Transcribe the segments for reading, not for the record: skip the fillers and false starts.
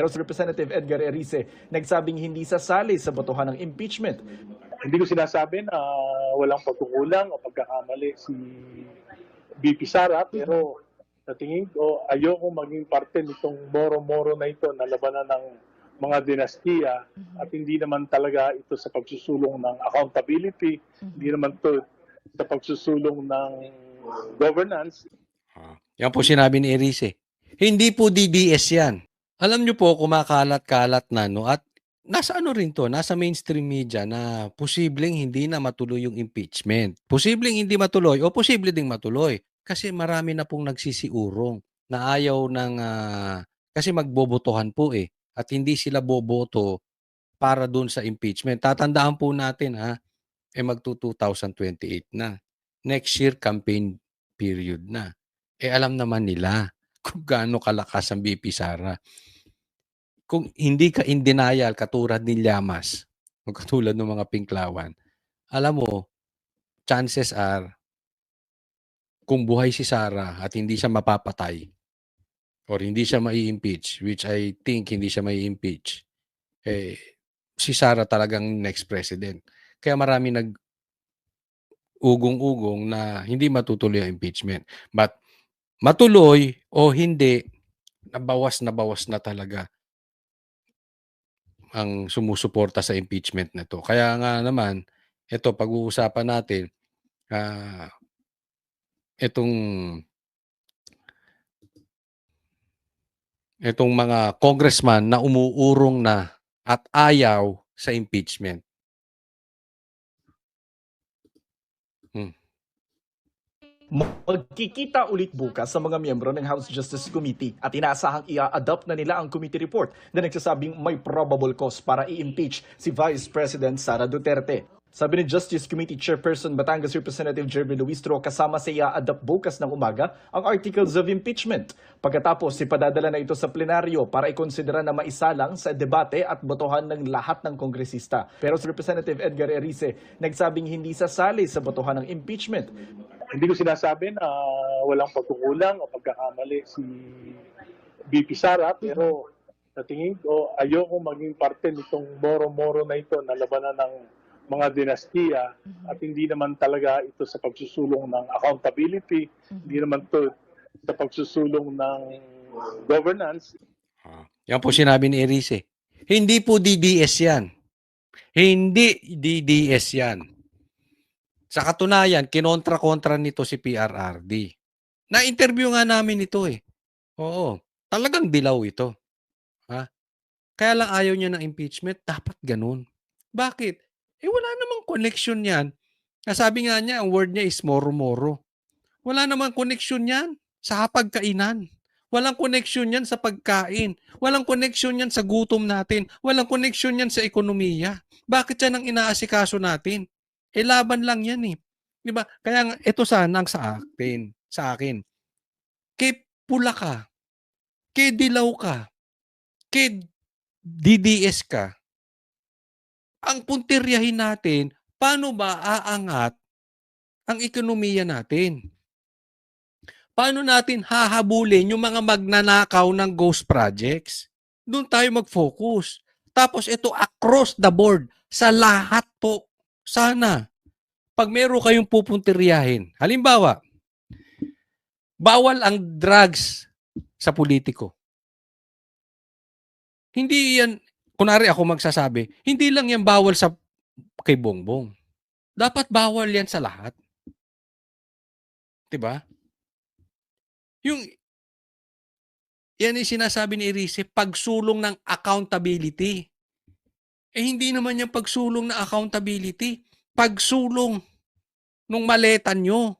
Pero si Representative Edgar Erice nagsabing hindi sasali sa botohan ng impeachment. Hindi ko sinasabi na walang pagkukulang o pagkakamali si VP Sara, pero sa tingin ko ayoko maging parte nitong moro-moro na ito na labanan ng mga dinastiya at hindi naman talaga ito sa pagsusulong ng accountability, hindi naman ito sa pagsusulong ng governance. Yan po sinabi ni Erice. Hindi po DDS yan. Alam nyo po, kumakalat-kalat na, no? At nasa ano rin to, nasa mainstream media na posibleng hindi na matuloy yung impeachment. Posibleng hindi matuloy o posible ding matuloy. Kasi marami na pong nagsisiurong na ayaw ng, kasi magbobotohan po eh. At hindi sila boboto para dun sa impeachment. Tatandaan po natin magto 2028 na. Next year, campaign period na. Alam naman nila kung gaano kalakas ang VP Sara. Kung hindi ka in denial katulad ni Llamas o katulad ng mga Pinklawan, alam mo, chances are, kung buhay si Sara at hindi siya mapapatay or hindi siya mai-impeach, which I think hindi siya mai-impeach, si Sara talagang next president. Kaya marami ugong-ugong na hindi matutuloy ang impeachment. But matuloy o hindi, nabawas na talaga ang sumusuporta sa impeachment na to. Kaya nga naman, ito pag-uusapan natin, itong mga congressman na umuurong na at ayaw sa impeachment. Magkikita ulit bukas sa mga miyembro ng House Justice Committee at inaasahang i-adopt na nila ang committee report na nagsasabing may probable cause para i-impeach si Vice President Sara Duterte. Sabi ni Justice Committee Chairperson Batangas Representative Jerby Luistro, kasama sa i-adopt bukas ng umaga ang Articles of Impeachment. Pagkatapos, ipadadala na ito sa plenaryo para ikonsidera na maisalang sa debate at botohan ng lahat ng kongresista. Pero si Representative Edgar Erice nagsabing hindi sasali sa botohan ng impeachment. Hindi ko sinasabi na walang pagkukulang o pagkakamali si VP Sara, pero sa tingin ko ayoko maging parte nitong moro-moro na ito na labanan ng mga dinastiya at hindi naman talaga ito sa pagsusulong ng accountability, hindi naman ito sa pagsusulong ng governance. Yan po sinabi ni Erice. Hindi po DDS yan. Hindi DDS yan. Sa katunayan, kinontra-kontra nito si PRRD. Na-interview nga namin ito eh. Oo, talagang dilaw ito. Kaya lang ayaw niya ng impeachment, dapat ganun. Bakit? Wala namang connection yan. Sabi nga niya, ang word niya is moro-moro. Wala namang connection yan sa pagkainan. Walang connection yan sa pagkain. Walang connection yan sa gutom natin. Walang connection yan sa ekonomiya. Bakit yan ang inaasikaso natin? Laban lang yan eh. Diba? Kaya nga, ito sana ang sa akin. Kay pula ka, kay dilaw ka, kay DDS ka, ang puntiryahin natin, paano ba aangat ang ekonomiya natin? Paano natin hahabulin yung mga magnanakaw ng ghost projects? Doon tayo mag-focus. Tapos ito across the board, sa lahat po. Sana, pag meron kayong pupuntiryahin, halimbawa, bawal ang drugs sa politiko. Hindi yan, kunwari ako magsasabi, hindi lang yan bawal sa kay Bongbong. Dapat bawal yan sa lahat. 'Di ba? Yan yung sinasabi ni Erice, pagsulong ng accountability. Hindi naman yung pagsulong ng accountability. Pagsulong nung maleta nyo.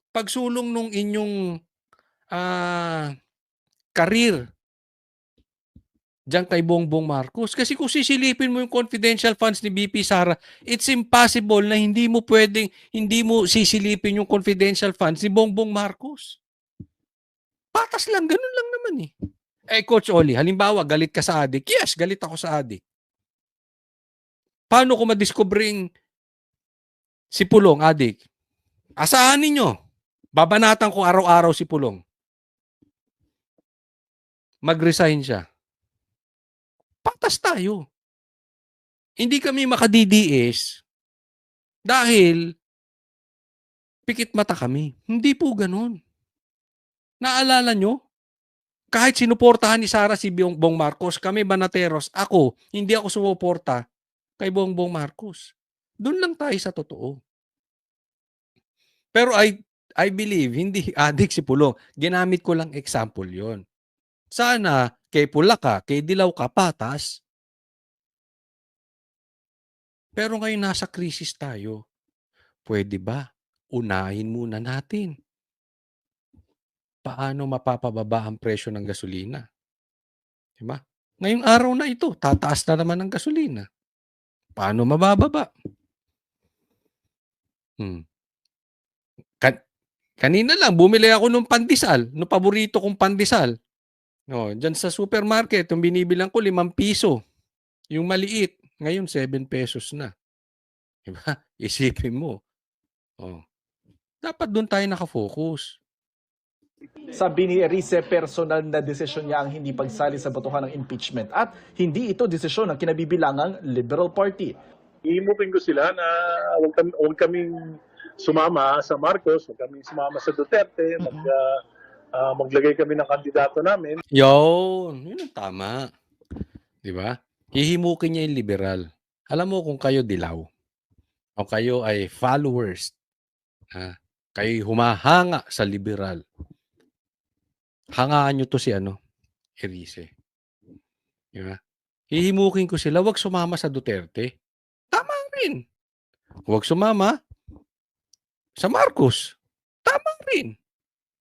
Pagsulong nung inyong career diyan kay Bongbong Marcos. Kasi kung sisilipin mo yung confidential funds ni BP Sara, it's impossible na hindi mo sisilipin yung confidential funds ni Bongbong Marcos. Patas lang, ganun lang naman eh. Coach Oli, halimbawa, galit ka sa adik. Yes, galit ako sa adik. Paano ko madiskubring si Pulong, adik? Asahan ninyo. Babanatan ko araw-araw si Pulong. Mag-resign siya. patas tayo. Hindi kami maka-DDS dahil pikit mata kami. Hindi po ganun. Naalala nyo? Kahit sinuportahan ni Sara si Bongbong Marcos, kami Banateros, hindi ako sumuporta kay Bongbong Marcos. Doon lang tayo sa totoo. Pero I believe, hindi adik si Pulong. Ginamit ko lang example yon. Sana, kay Pula ka, kay Dilaw ka, patas. Pero ngayon nasa krisis tayo. Pwede ba? Unahin muna natin. Paano mapapababa ang presyo ng gasolina? Diba? Ngayong araw na ito, tataas na naman ang gasolina. Paano mabababa? Kanina lang, bumili ako ng pandesal, ng paborito kong pandesal. Diyan sa supermarket, yung binibilang ko 5 piso. Yung maliit, ngayon 7 pesos na. Diba? Isipin mo. Dapat doon tayo nakafocus. Sabi ni Erice, personal na desisyon niya ang hindi pagsali sa botohan ng impeachment at hindi ito desisyon ng kinabibilangang Liberal Party. Iimupin ko sila na huwag kaming sumama sa Marcos, huwag kaming sumama sa Duterte, maglagay kami ng kandidato namin. Yun ang tama. Di ba? Hihimukin niya yung liberal. Alam mo kung kayo dilaw, o kayo ay followers, kayo humahanga sa liberal, hangaan nyo to si Erice. Di ba? Hihimukin ko sila, wag sumama sa Duterte. Tama rin. Huwag sumama sa Marcos. Tama rin.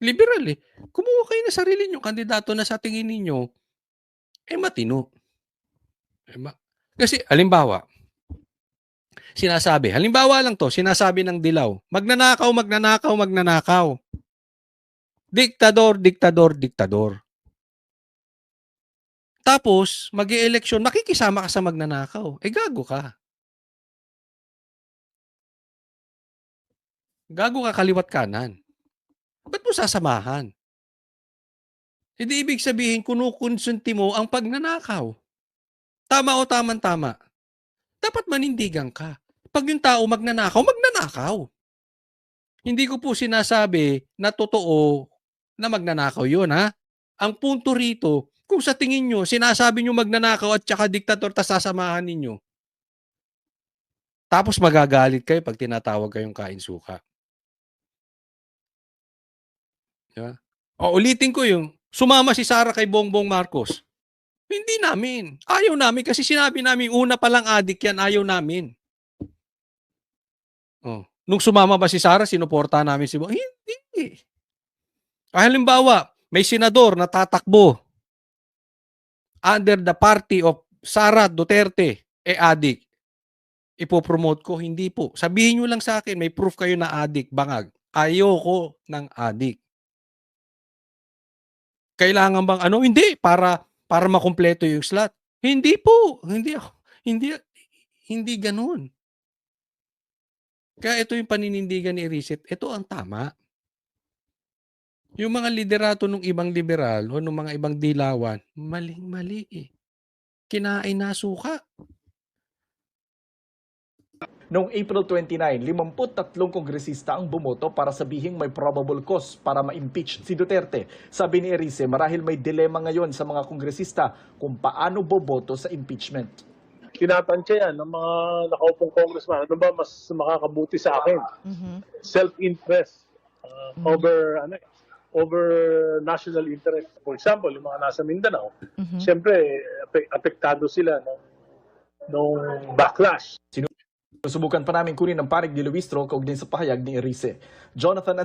Liberal eh. Kumuha kayo na sarili nyo, kandidato na sa tingin ninyo, matino. Kasi, halimbawa lang to, sinasabi ng dilaw, magnanakaw. Diktador. Tapos, mag-i-eleksyon, makikisama ka sa magnanakaw. Gago ka. Gago ka kaliwat kanan. Ba't mo sasamahan? Hindi ibig sabihin, kunukonsunti mo ang pagnanakaw. Tama o tama. Dapat manindigan ka. Pag yung tao magnanakaw. Hindi ko po sinasabi na totoo na magnanakaw yun, ha? Ang punto rito, kung sa tingin nyo, sinasabi nyo magnanakaw at saka diktator, tas sasamahan ninyo. Tapos magagalit kayo pag tinatawag kayong kain suka. Diba? Ulitin ko yung, sumama si Sara kay Bongbong Marcos. Hindi namin. Ayaw namin kasi sinabi namin, una palang adik yan, ayaw namin. Nung sumama ba si Sara, sinuporta namin si Bongbong? Hindi. Halimbawa, may senador na tatakbo under the party of Sara Duterte, adik. Ipopromote ko? Hindi po. Sabihin nyo lang sa akin, may proof kayo na adik, bangag. Ayoko ng adik. Kailangan bang Hindi, para makumpleto yung slot. Hindi po. Hindi ganun. Kaya ito yung paninindigan ni Erice, ito ang tama. Yung mga liderato ng ibang liberal o ng mga ibang dilawan, maling-mali eh. Kinain na suka. Noong April 29, 53 kongresista ang bumoto para sabihing may probable cause para ma-impeach si Duterte. Sabi ni Erice, marahil may dilema ngayon sa mga kongresista kung paano boboto sa impeachment. Tinatansya yan ng mga nakaupong congressman. Ano ba mas makakabuti sa akin? Self-interest over national interest. For example, yung mga nasa Mindanao, siyempre, apektado sila nung backlash. Susubukan pa namin kunin ang panig ni Luistro kaugnay sa pahayag ni Erice. Jonathan